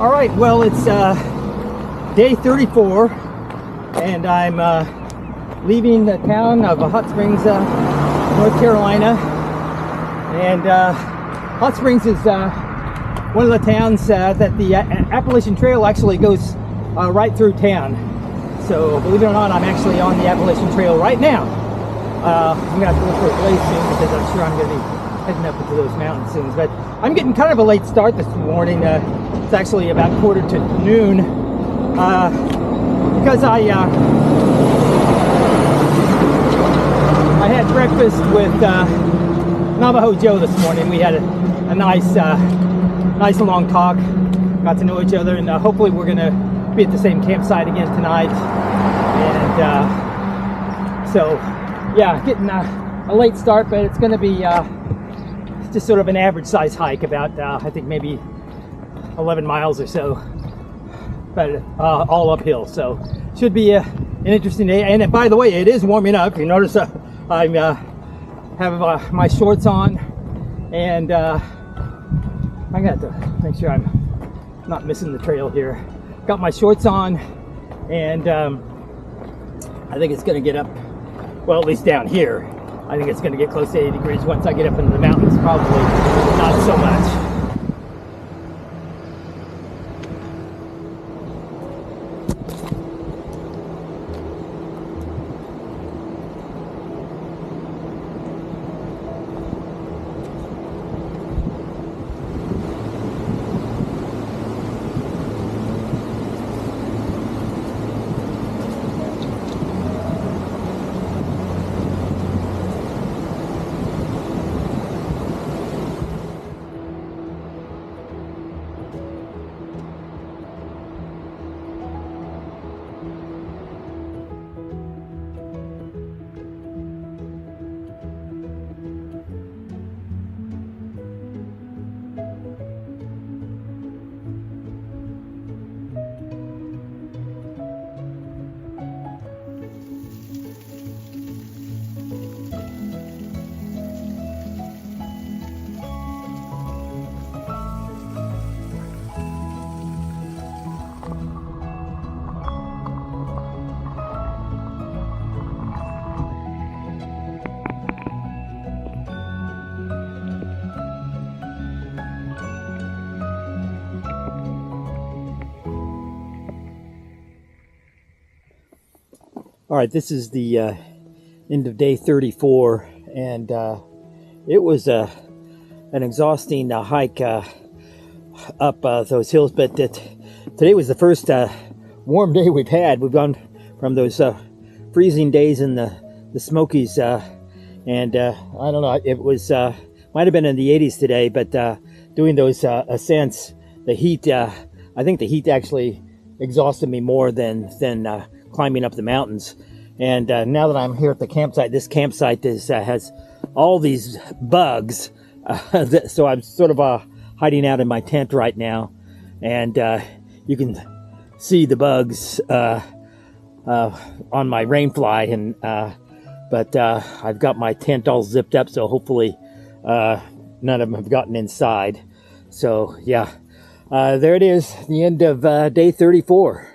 All right, well, it's day 34, and I'm leaving the town of Hot Springs, North Carolina. And Hot Springs is one of the towns that the Appalachian Trail actually goes right through town. So believe it or not, I'm actually on the Appalachian Trail right now. I'm gonna have to look for a place soon because I'm sure I'm gonna be heading up into those mountains soon. But I'm getting kind of a late start this morning. It's actually about 1:45 because I had breakfast with Navajo Joe this morning. We had a nice long talk, got to know each other, and hopefully we're gonna be at the same campsite again tonight. And so yeah, getting a late start, but it's gonna be just sort of an average size hike, about I think maybe 11 miles or so, but all uphill. So should be an interesting day. And by the way, it is warming up. You notice I have my shorts on, and I'm gonna have to make sure I'm not missing the trail here. Got my shorts on, and I think it's gonna get up, well, at least down here, I think it's gonna get close to 80 degrees. Once I get up into the mountains, probably not so much. All right, this is the end of day 34, and it was an exhausting hike up those hills, but today was the first warm day we've had. We've gone from those freezing days in the Smokies, and I don't know, it was might have been in the 80s today, but doing those ascents, the heat, I think the heat actually exhausted me more than climbing up the mountains. And now that I'm here at the campsite, this campsite has all these bugs, so I'm sort of hiding out in my tent right now, and you can see the bugs on my rainfly, and but I've got my tent all zipped up, so hopefully none of them have gotten inside. So yeah, there it is, the end of day 34.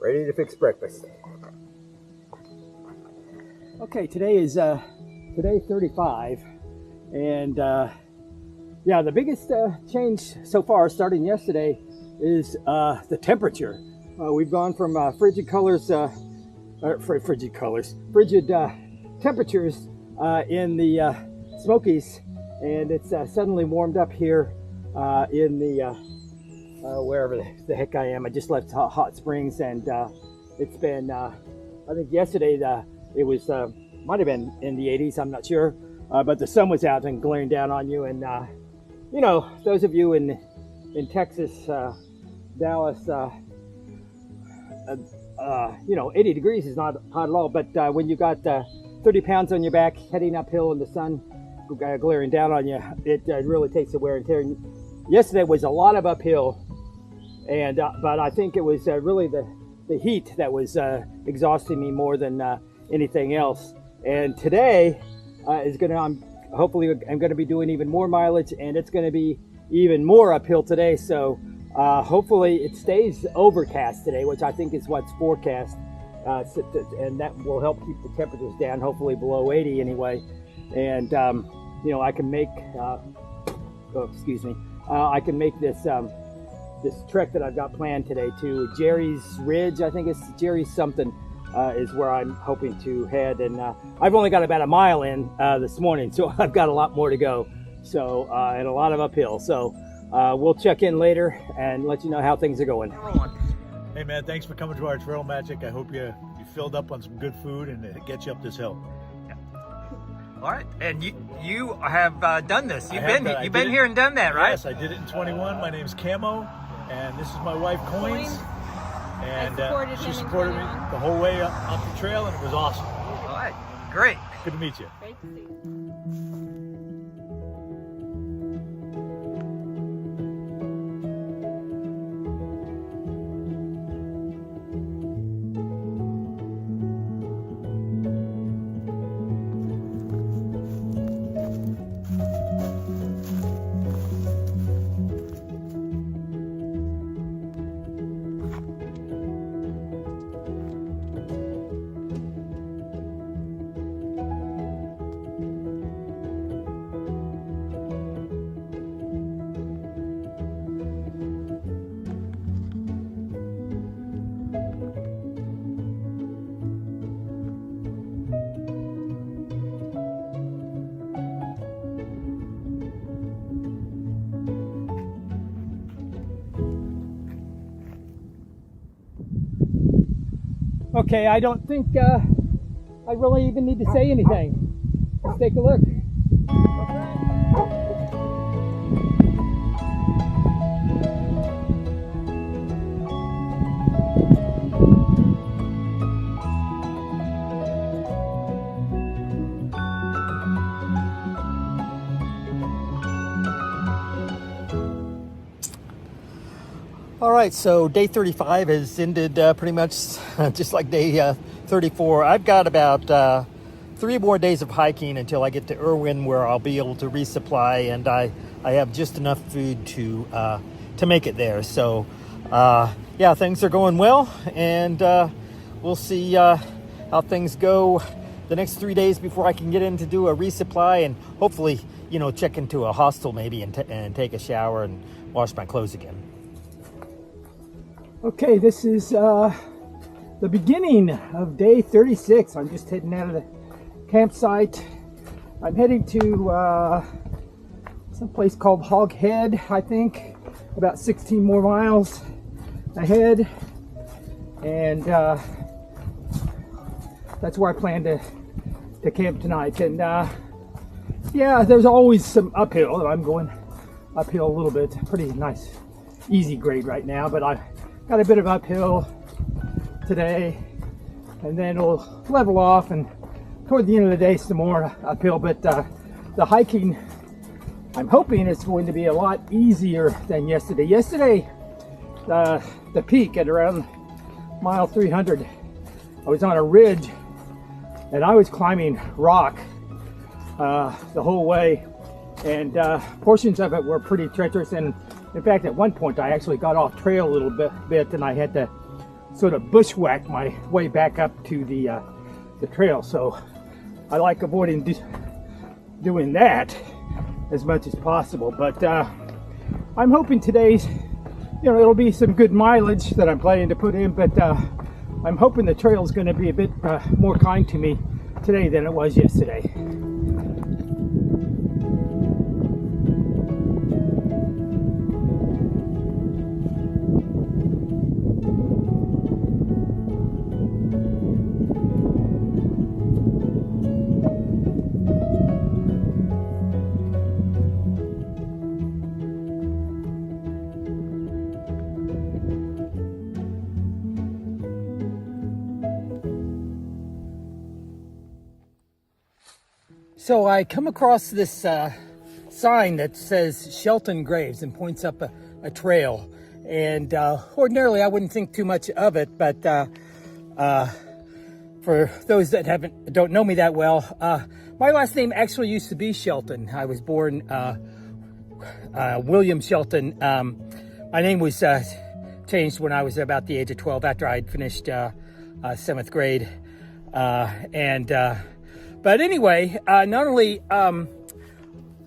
Ready to fix breakfast. Okay, today is today 35, and yeah, the biggest change so far, starting yesterday, is the temperature. We've gone from frigid temperatures in the Smokies, and it's suddenly warmed up here in the wherever the heck I am. I just left Hot Springs, and it's been I think yesterday it was might have been in the 80s, I'm not sure, but the sun was out and glaring down on you, and you know, those of you in Texas, Dallas, 80 degrees is not hot at all, but when you got 30 pounds on your back heading uphill in the sun glaring down on you, it really takes the wear and tear. And yesterday was a lot of uphill, and but I think it was really the heat that was exhausting me more than anything else. And today hopefully I'm going to be doing even more mileage, and it's going to be even more uphill today. So hopefully it stays overcast today, which I think is what's forecast, and that will help keep the temperatures down, hopefully below 80 anyway. And I can make I can make this this trek that I've got planned today to Jerry's Ridge. I think it's Jerry's something is where I'm hoping to head, and I've only got about a mile in this morning, so I've got a lot more to go. So and a lot of uphill. So we'll check in later and let you know how things are going. Hey man, thanks for coming to our Trail Magic. I hope you filled up on some good food and it gets you up this hill. All right, and you have done this. You've been here and done that, right? Yes, I did it in 21. My name's Camo, and this is my wife Coins. And she supported me the whole way up the trail, and it was awesome. All right, great. Good to meet you. Great to see you. Okay, I don't think I really even need to say anything. Let's take a look. All right, so day 35 has ended pretty much just like day 34. I've got about 3 more days of hiking until I get to Erwin, where I'll be able to resupply, and I have just enough food to make it there. So yeah, things are going well, and we'll see how things go the next 3 days before I can get in to do a resupply, and hopefully, check into a hostel maybe and take a shower and wash my clothes again. Okay, this is the beginning of day 36. I'm just heading out of the campsite. I'm heading to some place called Hog Head, I think, about 16 more miles ahead, and that's where I plan to camp tonight. And yeah, there's always some uphill. I'm going uphill a little bit. Pretty nice, easy grade right now, but I got a bit of uphill today, and then it'll level off, and toward the end of the day some more uphill. But the hiking, I'm hoping it's going to be a lot easier than yesterday. Yesterday, the peak at around mile 300, I was on a ridge and I was climbing rock the whole way, and portions of it were pretty treacherous. And in fact, at one point I actually got off trail a little bit, and I had to sort of bushwhack my way back up to the trail. So I like avoiding doing that as much as possible. But I'm hoping today's, it'll be some good mileage that I'm planning to put in, but I'm hoping the trail is going to be a bit more kind to me today than it was yesterday. So I come across this sign that says Shelton Graves and points up a trail. And ordinarily I wouldn't think too much of it, but for those that don't know me that well, my last name actually used to be Shelton. I was born William Shelton. My name was changed when I was about the age of 12 after I'd finished 7th grade. But anyway, not only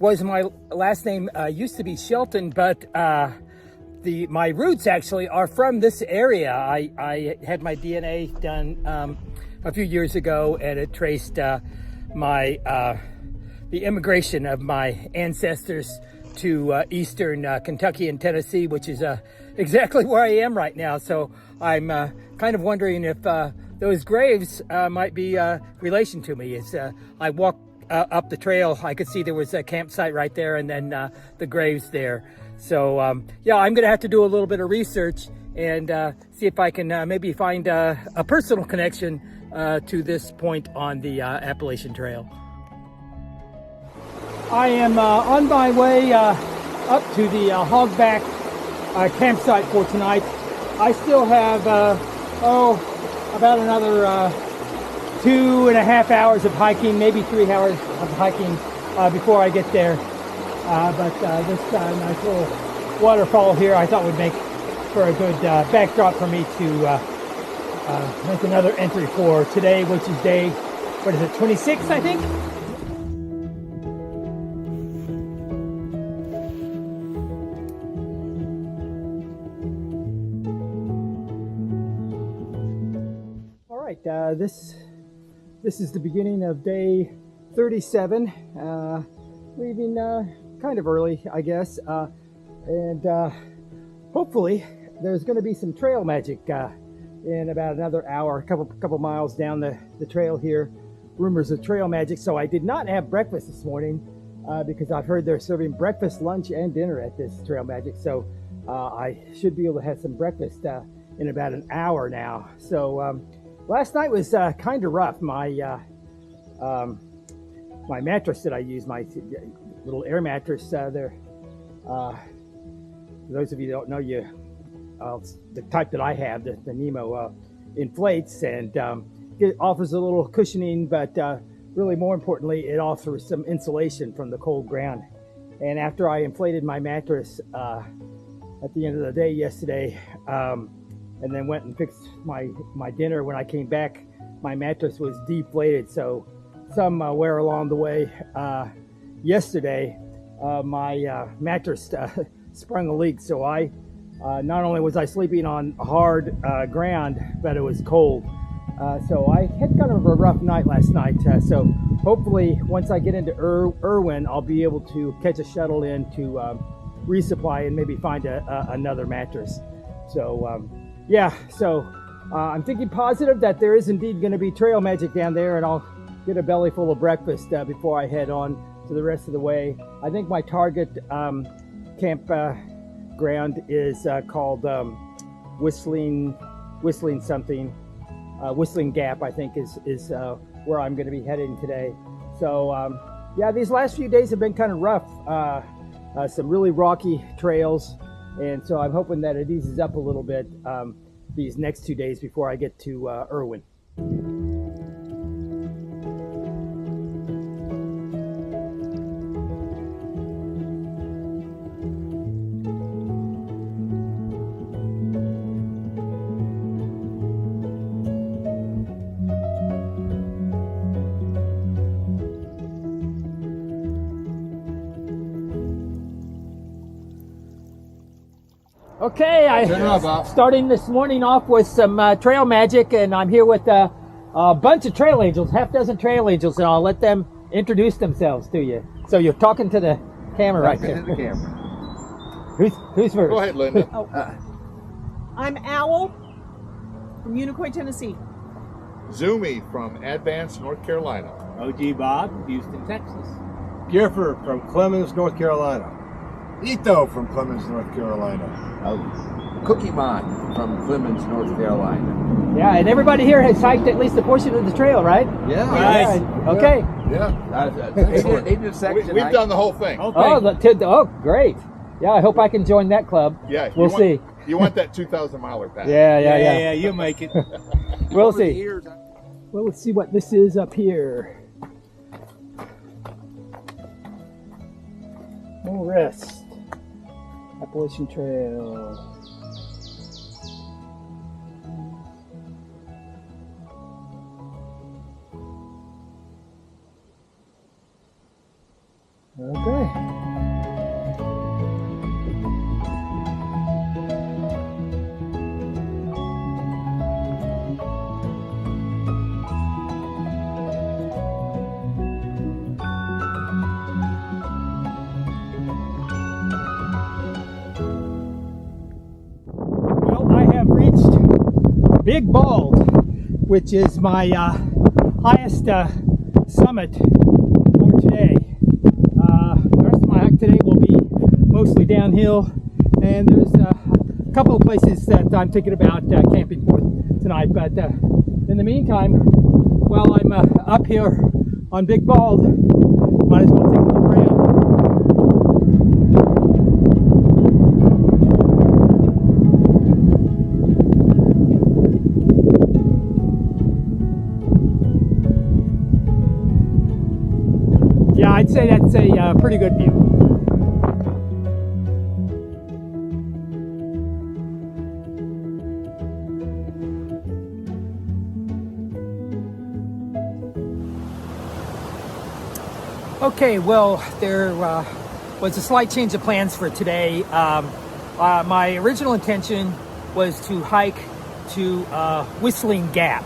was my last name used to be Shelton, but my roots actually are from this area. I had my DNA done a few years ago, and it traced the immigration of my ancestors to eastern Kentucky and Tennessee, which is exactly where I am right now. So I'm kind of wondering if those graves might be relation to me. As I walked up the trail, I could see there was a campsite right there, and then the graves there. So yeah, I'm gonna have to do a little bit of research and see if I can maybe find a personal connection to this point on the Appalachian Trail. I am on my way up to the Hogback campsite for tonight. I still have about another 2.5 hours of hiking, maybe 3 hours of hiking before I get there. But this nice little waterfall here I thought would make for a good backdrop for me to make another entry for today, which is day, 26, I think? All right, this is the beginning of day 37, leaving kind of early, I guess, and hopefully there's going to be some trail magic in about another hour, a couple miles down the trail here. Rumors of trail magic. So I did not have breakfast this morning because I've heard they're serving breakfast, lunch, and dinner at this trail magic. So I should be able to have some breakfast in about an hour now. So last night was kind of rough. My mattress that I use, my little air mattress there. For those of you that don't know, the type that I have, the Nemo, inflates and it offers a little cushioning, but really more importantly, it offers some insulation from the cold ground. And after I inflated my mattress at the end of the day yesterday, and then went and fixed my dinner, when I came back, my mattress was deflated. So somewhere along the way yesterday, my mattress sprung a leak. So I not only was I sleeping on hard ground, but it was cold. So I had kind of a rough night last night. So hopefully once I get into Erwin, I'll be able to catch a shuttle in to resupply and maybe find another mattress. So yeah, so I'm thinking positive that there is indeed going to be trail magic down there, and I'll get a belly full of breakfast before I head on to the rest of the way. I think my target campground is called Whistling Gap, I think is where I'm going to be heading today. So yeah, these last few days have been kind of rough. Some really rocky trails, and so I'm hoping that it eases up a little bit these next 2 days before I get to Erwin. Okay, starting this morning off with some trail magic, and I'm here with a bunch of trail angels, half dozen trail angels, and I'll let them introduce themselves to you. So you're talking to the camera right there. The camera. Who's first? Go ahead, Linda. I'm Owl from Unicoi, Tennessee. Zoomy from Advance, North Carolina. OG Bob, Houston, Texas. Gifford from Clemens, North Carolina. Ito from Clemens, North Carolina. Cookie Monster from Clemens, North Carolina. Yeah, and everybody here has hiked at least a portion of the trail, right? Yeah. Nice. Okay. Yeah. They did section We've hike. done the whole thing. Oh, great. Yeah, I hope I can join that club. Yeah. We'll see. You want that 2,000 miler pack. Yeah. You'll make it. We'll Over the see. years, Well, let's see what this is up here. More rest. Appalachian Trail. Okay. Well, I have reached Big Bald, which is my highest summit for today. The rest of my hike today will be mostly downhill, and there's a couple of places that I'm thinking about camping for tonight. But in the meantime, while I'm up here on Big Bald, might as well take a look around. Yeah, I'd say that's a pretty good view. Okay, well, there was a slight change of plans for today. My original intention was to hike to Whistling Gap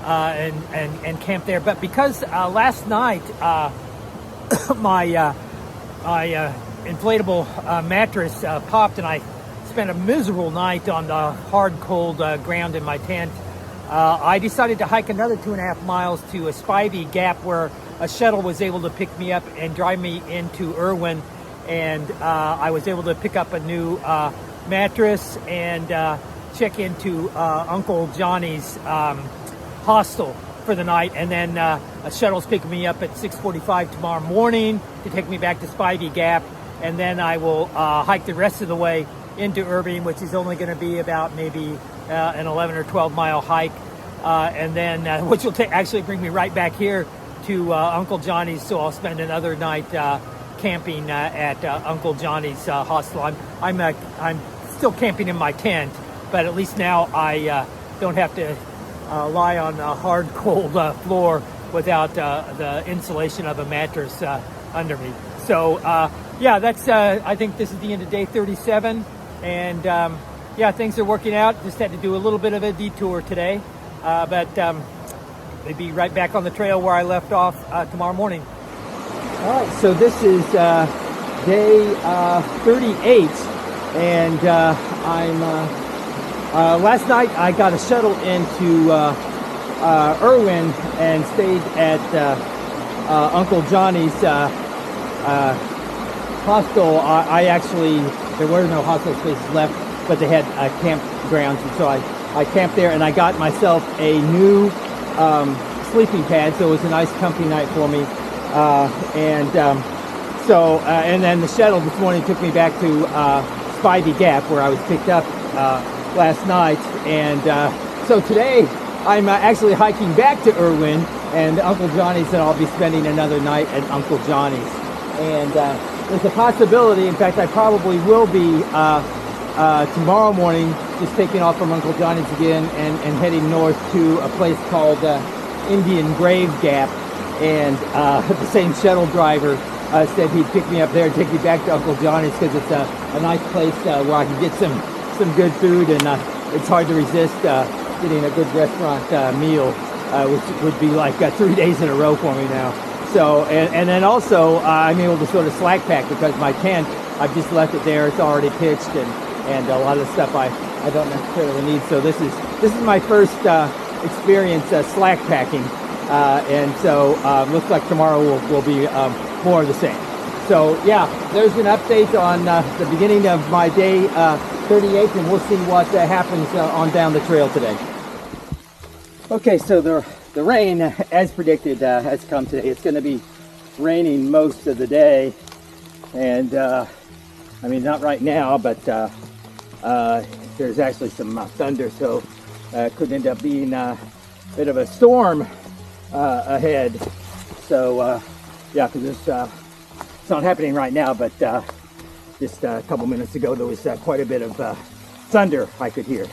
and camp there, but because last night my inflatable mattress popped and I spent a miserable night on the hard, cold ground in my tent, I decided to hike another 2.5 miles to a Spivey Gap where a shuttle was able to pick me up and drive me into Erwin, and I was able to pick up a new mattress and check into Uncle Johnny's hostel for the night, and then a shuttle's picking me up at 6:45 tomorrow morning to take me back to Spivey Gap, and then I will hike the rest of the way into Erwin, which is only going to be about maybe an 11 or 12 mile hike, and then which will actually bring me right back here to Uncle Johnny's, so I'll spend another night camping at Uncle Johnny's hostel. I'm still camping in my tent, but at least now I don't have to lie on a hard, cold floor without the insulation of a mattress under me. So yeah, that's I think this is the end of day 37, and yeah, things are working out. Just had to do a little bit of a detour today, but we'll be right back on the trail where I left off tomorrow morning. All right, so this is day 38, and I'm last night I got a shuttle into Erwin and stayed at Uncle Johnny's hostel. I actually, there were no hostel spaces left, but they had campgrounds, and so I camped there, and I got myself a new sleeping pad, so it was a nice comfy night for me. And then the shuttle this morning took me back to Spivey Gap, where I was picked up last night, and so today I'm actually hiking back to Erwin and Uncle Johnny's, and I'll be spending another night at Uncle Johnny's. And there's a possibility, in fact I probably will be tomorrow morning just taking off from Uncle Johnny's again and heading north to a place called Indian Grave Gap, and the same shuttle driver said he'd pick me up there and take me back to Uncle Johnny's because it's a nice place where I can get some good food, and it's hard to resist getting a good restaurant meal, which would be like 3 days in a row for me now. So, and then also I'm able to sort of slack pack because my tent, I've just left it there. It's already pitched, and a lot of the stuff I don't necessarily need. So this is my first experience slack packing, and so looks like tomorrow will be more of the same. So yeah, there's an update on the beginning of my day 38, and we'll see what happens on down the trail today. Okay, so the rain, as predicted, has come today. It's going to be raining most of the day, and I mean, not right now, but there's actually some thunder, so it could end up being a bit of a storm ahead. So yeah, because it's not happening right now, but just a couple minutes ago there was quite a bit of thunder I could hear.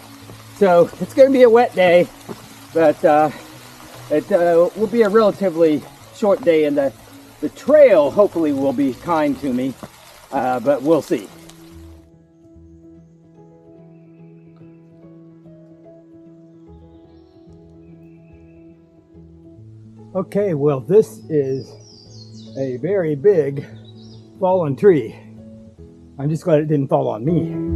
So it's going to be a wet day, but it will be a relatively short day, and the trail hopefully will be kind to me, but we'll see. Okay, well, this is a very big fallen tree. I'm just glad it didn't fall on me.